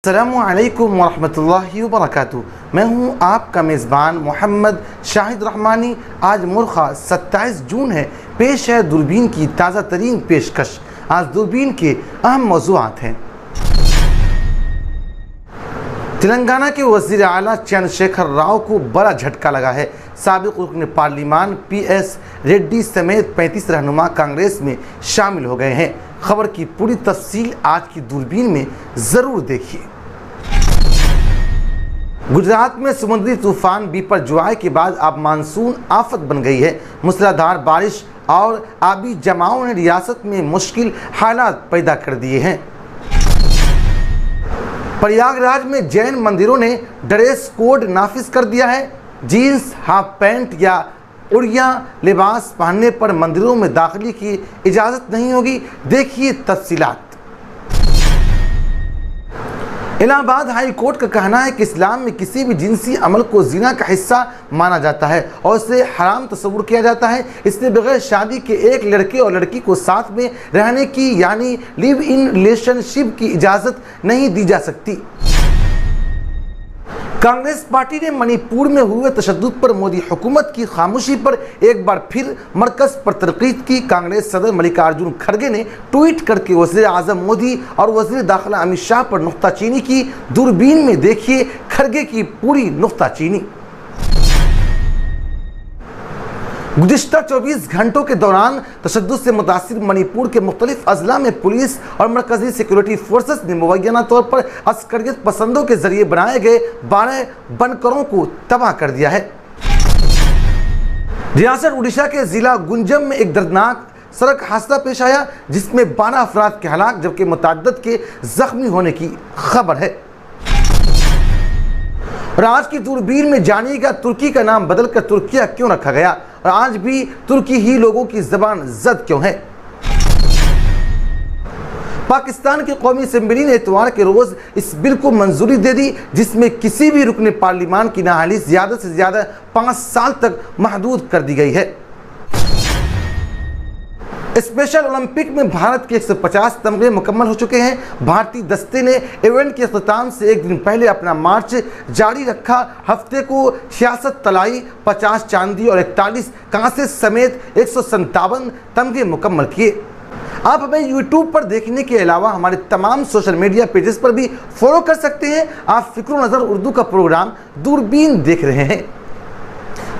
अस्सलामुअलैकुम वरहमतुल्लाहि वबरकातुहू। मैं हूं आपका मेज़बान मोहम्मद शाहिद रहमानी। आज मुर्खा 27 जून है। पेश है दूरबीन की ताज़ा तरीन पेशकश। आज दूरबीन के अहम मौज़ूआत हैं। तेलंगाना के वज़ीर आला चंद्रशेखर राव को बड़ा झटका लगा है। साबिक़ रुकन पार्लिमान PS रेड्डी समेत 35 रहनुमा कांग्रेस में शामिल हो गए हैं। खबर की पूरी तफसील आज की दूरबीन में ज़रूर देखिए। गुजरात में समुद्री तूफान बिपरजॉय के बाद अब मानसून आफत बन गई है। मूसलाधार बारिश और आबी जमाव ने रियासत में मुश्किल हालात पैदा कर दिए हैं। प्रयागराज में जैन मंदिरों ने ड्रेस कोड नाफिज कर दिया है। जीन्स, हाफ पैंट या उड़िया लिबास पहनने पर मंदिरों में दाखिले की इजाज़त नहीं होगी। देखिए तफसीलात। इलाहाबाद हाई कोर्ट का कहना है कि इस्लाम में किसी भी जिनसी अमल को ज़िना का हिस्सा माना जाता है और उसे हराम तस्वुर किया जाता है। इसलिए बगैर शादी के एक लड़के और लड़की को साथ में रहने की यानी लिव इन रिलेशनशिप की इजाज़त नहीं दी जा सकती। कांग्रेस पार्टी ने मणिपुर में हुए तशद्दुद पर मोदी हुकूमत की खामोशी पर एक बार फिर मरकज़ पर तनकीद की। कांग्रेस सदर मल्लिकार्जुन खड़गे ने ट्वीट करके वज़ीर आज़म मोदी और वज़ीर दाखिला अमित शाह पर नुक्ताचीनी की। दूरबीन में देखिए खड़गे की पूरी नुक्ताचीनी। गुज़िश्ता 24 घंटों के दौरान तशद्दुद से मुतासिर मणिपुर के मुख्तलिफ अजला में पुलिस और मरकजी सिक्योरिटी फोर्सेस ने मुबैना तौर पर अस्करियत पसंदों के जरिए बनाए गए 12 बनकरों को तबाह कर दिया है। रियासत उड़ीसा के जिला गुंजम में एक दर्दनाक सड़क हादसा पेश आया जिसमें 12 अफराद के हलाक जबकि मुतअद्दिद के जख्मी होने की खबर है। और आज की दूरबीन में जानिएगा तुर्की का नाम बदलकर तुर्किया क्यों रखा गया और आज भी तुर्की ही लोगों की ज़बान जद क्यों है। पाकिस्तान की कौमी असेंबली ने इतवार के रोज़ इस बिल को मंजूरी दे दी जिसमें किसी भी रुकन पार्लिमान की नाअहली ज़्यादा से ज़्यादा 5 साल तक महदूद कर दी गई है। स्पेशल ओलंपिक में भारत के 150 तमगे मुकम्मल हो चुके हैं। भारतीय दस्ते ने इवेंट के अख्ताम से एक दिन पहले अपना मार्च जारी रखा। हफ्ते को 66 तलाई, 50 चांदी और 41 कांसे समेत 157 तमगे मुकम्मल किए। आप हमें YouTube पर देखने के अलावा हमारे तमाम सोशल मीडिया पेजेस पर भी फॉलो कर सकते हैं। आप फिक्र नज़र उर्दू का प्रोग्राम दूरबीन देख रहे हैं।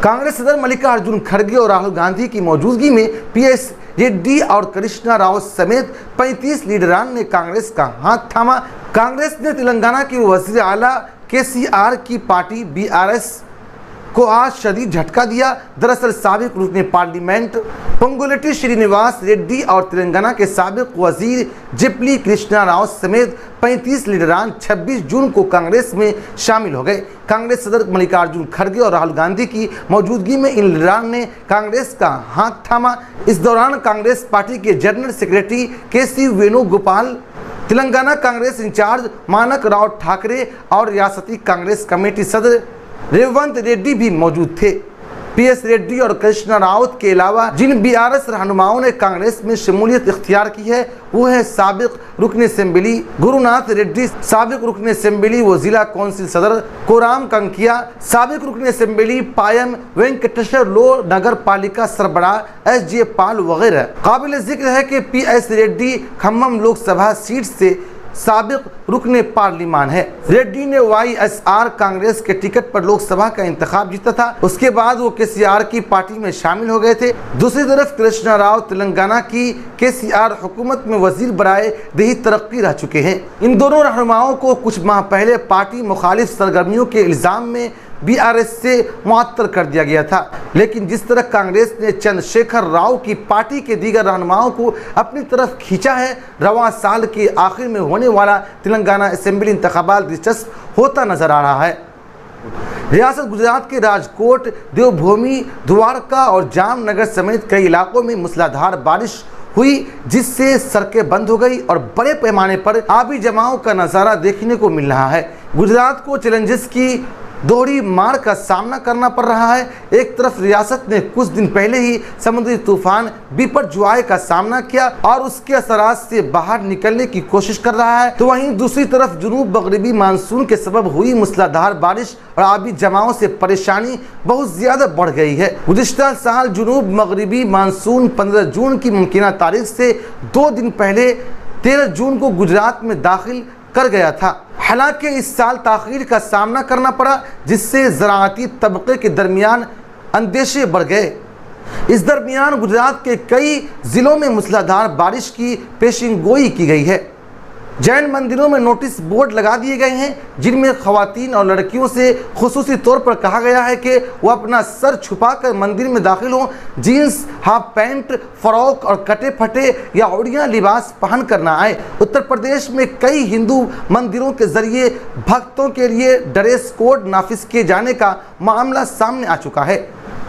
कांग्रेस सदर मल्लिकार्जुन खड़गे और राहुल गांधी की मौजूदगी में PS रेड्डी और कृष्णा राव समेत 35 लीडरान ने कांग्रेस का हाथ थामा। कांग्रेस ने तेलंगाना के वज़ीर आला KCR की पार्टी BRS को आज शदीद झटका दिया। दरअसल साबिक़ रुकन पार्लियामेंट पोंगुलेटी श्रीनिवास रेड्डी और तेलंगाना के साबिक़ वज़ीर जिप्ली कृष्णा राव समेत 35 लीडरान 26 जून को कांग्रेस में शामिल हो गए। कांग्रेस सदर मल्लिकार्जुन खड़गे और राहुल गांधी की मौजूदगी में इन लीडरान ने कांग्रेस का हाथ थामा। इस दौरान कांग्रेस पार्टी के general secretary KC Venugopal, Telangana Congress incharge Manik Rao Thackeray और रियासती कांग्रेस कमेटी सदर रेवंत रेड्डी भी मौजूद थे। PS रेड्डी और कृष्णा रावत के अलावा जिन BRS रहनुमाओं ने कांग्रेस में शमूलियत इख्तियार की है वो है साबिक़ रुकन असेंबली गुरुनाथ रेड्डी, साबिक़ रुकन असेंबली व जिला कौंसिल सदर कोराम कंकिया, साबिक़ रुकन असेंबली पायम वेंकटेश्वर लो, नगर पालिका सरबराह SJ पाल वगैरह। काबिल जिक्र है कि PS रेड्डी खम्मम लोकसभा सीट से साबिक़ रुकन पार्लिमान है। रेड्डी ने YSR कांग्रेस के टिकट पर लोकसभा का इंतखाब जीता था। उसके बाद वो KCR की पार्टी में शामिल हो गए थे। दूसरी तरफ कृष्णा राव तेलंगाना की KCR हुकूमत में वजीर बराए देही तरक्की रह चुके हैं। इन दोनों रहनुमाओं को कुछ माह पहले पार्टी मुखालिफ सरगर्मियों के इल्ज़ाम में BRS से मुअत्तल कर दिया गया था। लेकिन जिस तरह कांग्रेस ने चंद्रशेखर राव की पार्टी के दीगर रहनुमाओं को अपनी तरफ खींचा है, रवां साल के आखिर में होने वाला तेलंगाना असेंबली इंतखाबात दिलचस्प होता नजर आ रहा है। रियासत गुजरात के राजकोट, देवभूमि, द्वारका और जामनगर समेत कई इलाकों में मूसलाधार बारिश हुई जिससे सड़कें बंद हो गई और बड़े पैमाने पर आबी जमाव का नज़ारा देखने को मिल रहा है। गुजरात को चैलेंजेस की दोहरी मार का सामना करना पड़ रहा है। एक तरफ रियासत ने कुछ दिन पहले ही समुद्री तूफान बिपरजॉय का सामना किया और उसके असरात से बाहर निकलने की कोशिश कर रहा है, तो वहीं दूसरी तरफ जुनूब मगरिबी मानसून के सबब हुई मूसलाधार बारिश और आबी जमाव से परेशानी बहुत ज्यादा बढ़ गई है। गुज़िश्ता साल जुनूब मगरिबी मानसून 15 जून की मुमकिना तारीख से 2 दिन पहले 13 जून को गुजरात में दाखिल कर गया था। हालांकि इस साल ताखीर का सामना करना पड़ा, जिससे ज़राअती तबके के दरमियान अंदेशे बढ़ गए। इस दरमियान गुजरात के कई ज़िलों में मूसलाधार बारिश की पेशिनगोई की गई है। जैन मंदिरों में नोटिस बोर्ड लगा दिए गए हैं, जिनमें ख़वातीन और लड़कियों से खुसूसी तौर पर कहा गया है कि वो अपना सर छुपाकर मंदिर में दाखिल हों, जीन्स, हाफ पैंट, फ्रॉक और कटे फटे या उड़िया लिबास पहन कर ना आए। उत्तर प्रदेश में कई हिंदू मंदिरों के जरिए भक्तों के लिए ड्रेस कोड नाफिज किए जाने का मामला सामने आ चुका है।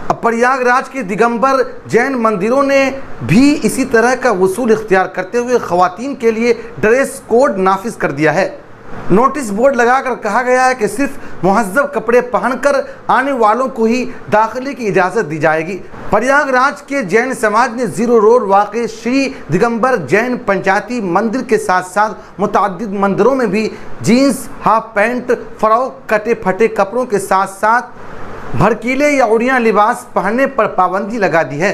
अब प्रयागराज के दिगंबर जैन मंदिरों ने भी इसी तरह का वसूल इख्तियार करते हुए ख़वातीन के लिए ड्रेस कोड नाफिज कर दिया है। नोटिस बोर्ड लगाकर कहा गया है कि सिर्फ मुहज्जब कपड़े पहनकर आने वालों को ही दाखिले की इजाज़त दी जाएगी। प्रयागराज के जैन समाज ने जीरो रोड वाक़े श्री दिगंबर जैन पंचायती मंदिर के साथ साथ मुतअद्दिद मंदिरों में भी जीन्स, हाफ पैंट, फ्रॉक, कटे फटे कपड़ों के साथ साथ भड़कीले या उड़िया लिबास पहनने पर पाबंदी लगा दी है।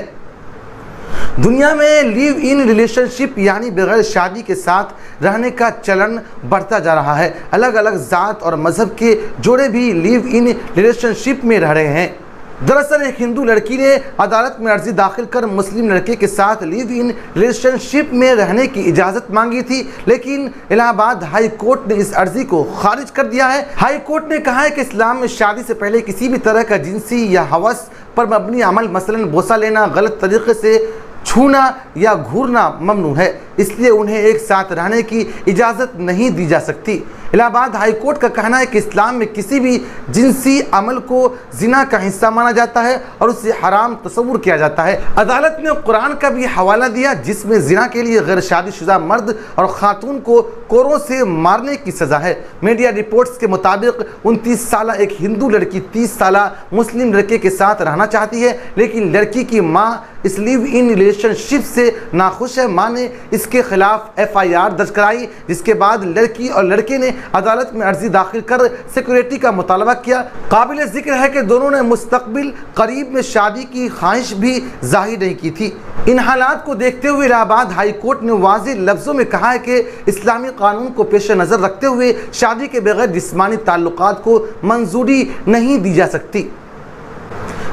दुनिया में लिव इन रिलेशनशिप यानी बगैर शादी के साथ रहने का चलन बढ़ता जा रहा है। अलग अलग जात और मजहब के जोड़े भी लिव इन रिलेशनशिप में रह रहे हैं। दरअसल एक हिंदू लड़की ने अदालत में अर्जी दाखिल कर मुस्लिम लड़के के साथ लिव इन रिलेशनशिप में रहने की इजाज़त मांगी थी, लेकिन इलाहाबाद हाई कोर्ट ने इस अर्जी को खारिज कर दिया है। हाई कोर्ट ने कहा है कि इस्लाम में शादी से पहले किसी भी तरह का जिनसी या हवस पर मबनी अमल, मसलन बोसा लेना, गलत तरीके से छूना या घूरना ममनू है, इसलिए उन्हें एक साथ रहने की इजाज़त नहीं दी जा सकती। इलाहाबाद हाई कोर्ट का कहना है कि इस्लाम में किसी भी जिनसी अमल को जिना का हिस्सा माना जाता है और उसे हराम तस्वुर किया जाता है। अदालत ने कुरान का भी हवाला दिया, जिसमें जिना के लिए गैर शादीशुदा मर्द और खातून को कोरों से मारने की सज़ा है। मीडिया रिपोर्ट्स के मुताबिक 29 साल एक हिंदू लड़की 30 साल मुस्लिम लड़के के साथ रहना चाहती है, लेकिन लड़की की माँ इस लिव इन रिलेशनशिप से नाखुश है। माँ ने इसके खिलाफ FIR दर्ज कराई, जिसके बाद लड़की और लड़के ने अदालत में अर्जी दाखिल कर सिक्योरिटी का मुतालबा किया। काबिल जिक्र है कि दोनों ने मुस्तकबिल करीब में शादी की ख्वाहिश भी जाहिर नहीं की थी। इन हालात को देखते हुए इलाहाबाद हाई कोर्ट ने वाज़ेह लफ्ज़ों में कहा है कि इस्लामी कानून को पेश नज़र रखते हुए शादी के बगैर जिस्मानी ताल्लुकात को मंजूरी नहीं दी जा सकती।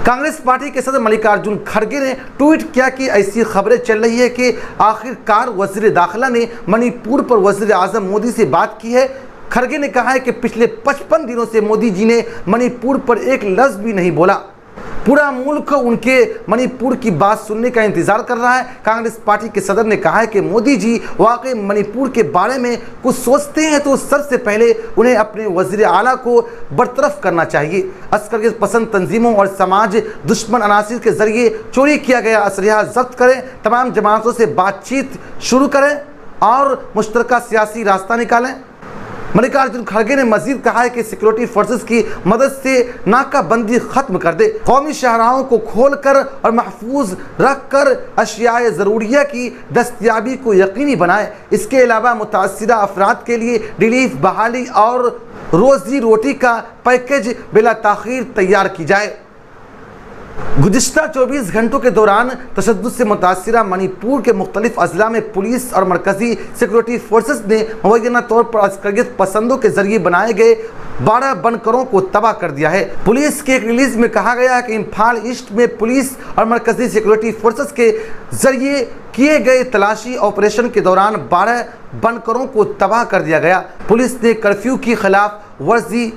कांग्रेस पार्टी के सदर मल्लिकार्जुन खड़गे ने ट्वीट किया कि ऐसी खबरें चल रही है कि आखिरकार वज़ीर दाखिला ने मणिपुर पर वज़ीर आज़म मोदी से बात की है। खड़गे ने कहा है कि पिछले 55 दिनों से मोदी जी ने मणिपुर पर एक लफ्ज़ भी नहीं बोला। पूरा मुल्क उनके मणिपुर की बात सुनने का इंतजार कर रहा है। कांग्रेस पार्टी के सदर ने कहा है कि मोदी जी वाकई मणिपुर के बारे में कुछ सोचते हैं तो सबसे पहले उन्हें अपने वज़ीर आला को बरतरफ करना चाहिए। अस्करियत पसंद तंजीमों और समाज दुश्मन अनासिर के जरिए चोरी किया गया असलहा जब्त करें, तमाम जमातों से बातचीत शुरू करें और मुश्तरका सियासी रास्ता निकालें। मल्लिकार्जुन खड़गे ने मजीद कहा है कि सिक्योरिटी फोर्सेस की मदद से नाकाबंदी खत्म कर दे, कौमी शाहराहों को खोल कर और महफूज रख कर अशियाए ज़रूरिया की दस्तयाबी को यकीनी बनाए। इसके अलावा मुतासिरा अफराद के लिए रिलीफ, बहाली और रोज़ी रोटी का पैकेज बिला ताख़ीर तैयार की जाए। गुज़िश्ता 24 घंटों के दौरान तशद्दुद से मुतासिरा मणिपुर के मुख्तलिफ अजला में पुलिस और मरकजी सिक्योरिटी फोर्सेस ने मुबैना तौर पर अस्करियत पसंदों के जरिए बनाए गए 12 बनकरों को तबाह कर दिया है। पुलिस के एक रिलीज में कहा गया है कि इम्फाल ईस्ट में पुलिस और मरकजी सिक्योरिटी फोर्सेस के जरिए किए गए तलाशी ऑपरेशन के दौरान 12 बनकरों को तबाह कर दिया गया। पुलिस ने कर्फ्यू की खिलाफ वर्जी,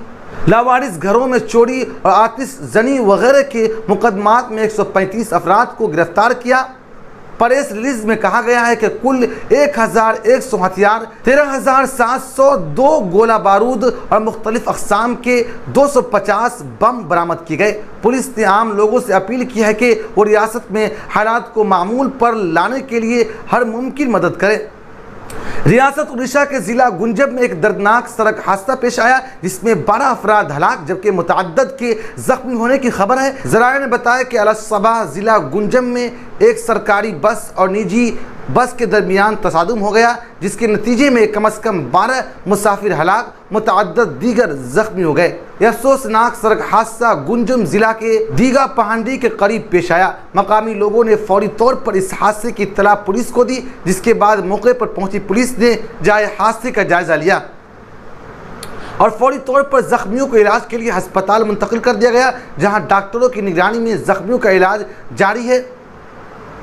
लावारिस घरों में चोरी और आतिशजनी वगैरह के मुकदमात में 135 अफराद को गिरफ्तार किया। प्रेस रिलीज में कहा गया है कि कुल 1100 हथियार, 13,702 गोला बारूद और मुख्तलिफ अक़साम के 250 बम बरामद किए गए। पुलिस ने आम लोगों से अपील की है कि वो रियासत में हालात को मामूल पर लाने के लिए हर मुमकिन मदद करें। रियासत उड़ीसा के जिला गुंजब में एक दर्दनाक सड़क हादसा पेश आया जिसमें 12 अफराद हलाक जबकि मुतअद्दिद के जख्मी होने की खबर है। ज़राए ने बताया कि अलसबा जिला गुंजब में एक सरकारी बस और निजी बस के दरमियान तसादुम हो गया जिसके नतीजे में कम से कम 12 मुसाफिर हलाक मुतअद्दिद दीगर जख्मी हो गए। यह अफसोसनाक सड़क हादसा गुंजम जिला के दीगा पहाड़ी के करीब पेश आया। मकामी लोगों ने फौरी तौर पर इस हादसे की इत्तला पुलिस को दी जिसके बाद मौके पर पहुंची पुलिस ने हादसे का जायजा लिया और फौरी तौर पर जख्मियों को इलाज के लिए अस्पताल मुंतकिल कर दिया गया जहां डॉक्टरों की निगरानी में जख्मियों का इलाज जारी है।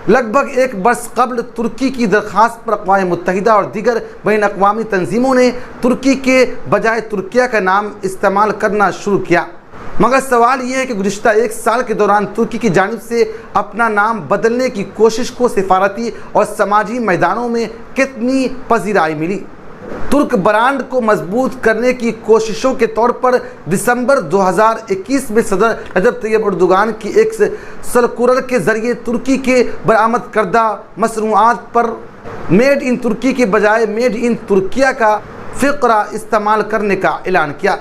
लगभग एक वर्ष कबल तुर्की की दरख्वास्त पर अक़वाम मुत्तहिदा और दीगर बैन अक़वामी तंजीमों ने तुर्की के बजाय तुर्किया का नाम इस्तेमाल करना शुरू किया, मगर सवाल यह है कि गुज़िश्ता एक साल के दौरान तुर्की की जानिब से अपना नाम बदलने की कोशिश को सिफारती और समाजी मैदानों में कितनी पजीराई मिली। तुर्क ब्रांड को मजबूत करने की कोशिशों के तौर पर दिसंबर 2021 में सदर रजब तैयब अर्दोगान की एक सर्कुलर के जरिए तुर्की के बरामद करदा मसनूआत पर मेड इन तुर्की के बजाय मेड इन तुर्किया का फ़िक्रा इस्तेमाल करने का ऐलान किया।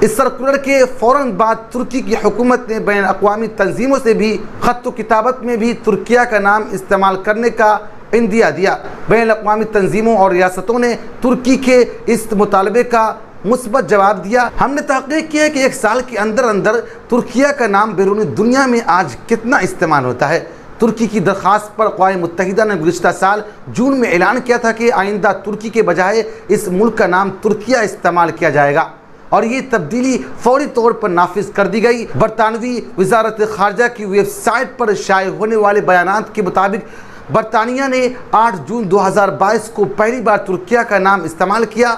इस सर्कुलर के फ़ौरन बाद तुर्की की हुकूमत ने बैन अक़वामी तंजीमों से भी ख़त किताबत में भी तुर्किया का नाम इस्तेमाल करने का इंदिया दिया। बैन अक़वामी तंजीमों और रियासतों ने तुर्की के इस मुतालबे का मुस्बत जवाब दिया। हमने तहक़ीक़ किया कि एक साल के अंदर अंदर तुर्किया का नाम बैरूनी दुनिया में आज कितना इस्तेमाल होता है। तुर्की की दरख्वास्त पर अक़वाम मुत्तहिदा ने गुज़िश्ता साल जून में ऐलान किया था कि आइंदा तुर्की के बजाय इस मुल्क का नाम तुर्किया इस्तेमाल किया जाएगा और ये तब्दीली फौरी तौर पर नाफिज कर दी गई। बरतानवी वज़ारत ख़ारजा की वेबसाइट पर शाये होने वाले बयानात के मुताबिक बरतानिया ने 8 जून 2022 को पहली बार तुर्किया का नाम इस्तेमाल किया।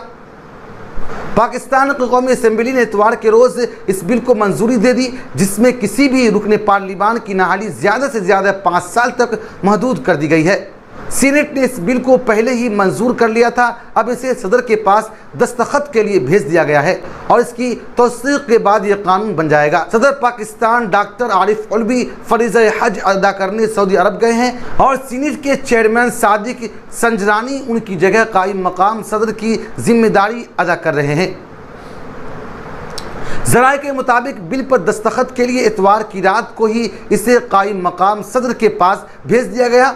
पाकिस्तान की कौमी असम्बली ने इतवार के रोज़ इस बिल को मंजूरी दे दी जिसमें किसी भी रुकने पार्लिमान की नाअहली ज़्यादा से ज़्यादा 5 साल तक महदूद कर दी गई है। सीनेट ने इस बिल को पहले ही मंजूर कर लिया था, अब इसे सदर के पास दस्तखत के लिए भेज दिया गया है और इसकी तौसीक़ के बाद यह कानून बन जाएगा। सदर पाकिस्तान डॉक्टर आरिफ अलवी फरीज़ हज अदा करने सऊदी अरब गए हैं और सीनेट के चेयरमैन सादिक संजरानी उनकी जगह कायम मकाम सदर की जिम्मेदारी अदा कर रहे हैं। ज़राए के मुताबिक बिल पर दस्तखत के लिए इतवार की रात को ही इसे कायम मकाम सदर के पास भेज दिया गया।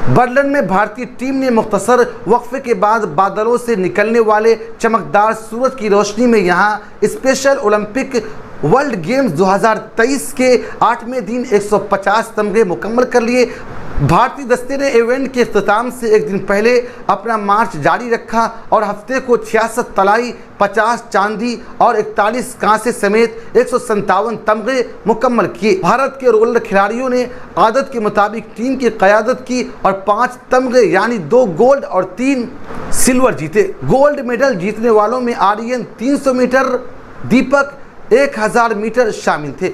बर्लिन में भारतीय टीम ने मुख्तसर वक्फे के बाद बादलों से निकलने वाले चमकदार सूरज की रोशनी में यहां स्पेशल ओलंपिक वर्ल्ड गेम्स 2023 के 8वें दिन 150 तमगे मुकम्मल कर लिए। भारतीय दस्ते ने इवेंट के अख्ताम से एक दिन पहले अपना मार्च जारी रखा और हफ्ते को 66 तलाई, 50 चांदी और 41 कांसे समेत 157 तमगे मुकम्मल किए। भारत के रोलर खिलाड़ियों ने आदत के मुताबिक टीम की क़यादत की और 5 तमगे यानी 2 गोल्ड और 3 सिल्वर जीते। गोल्ड मेडल जीतने वालों में आर्यन 300 मीटर, दीपक 1000 मीटर शामिल थे।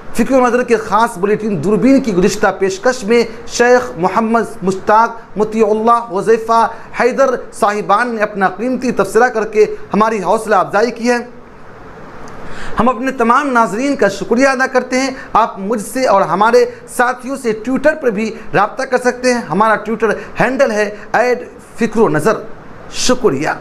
फ़िक्र नज़र के ख़ास बुलेटिन दूरबीन की गुज़िश्ता पेशकश में शेख मोहम्मद मुश्ताक मुतीउल्लाह हुज़ैफ़ा हैदर साहिबान ने अपना कीमती तबसरा करके हमारी हौसला अफजाई की है। हम अपने तमाम नाजरीन का शुक्रिया अदा करते हैं। आप मुझसे और हमारे साथियों से ट्विटर पर भी रब्ता कर सकते हैं। हमारा ट्विटर हैंडल है @फ़िक्र नज़र। शुक्रिया।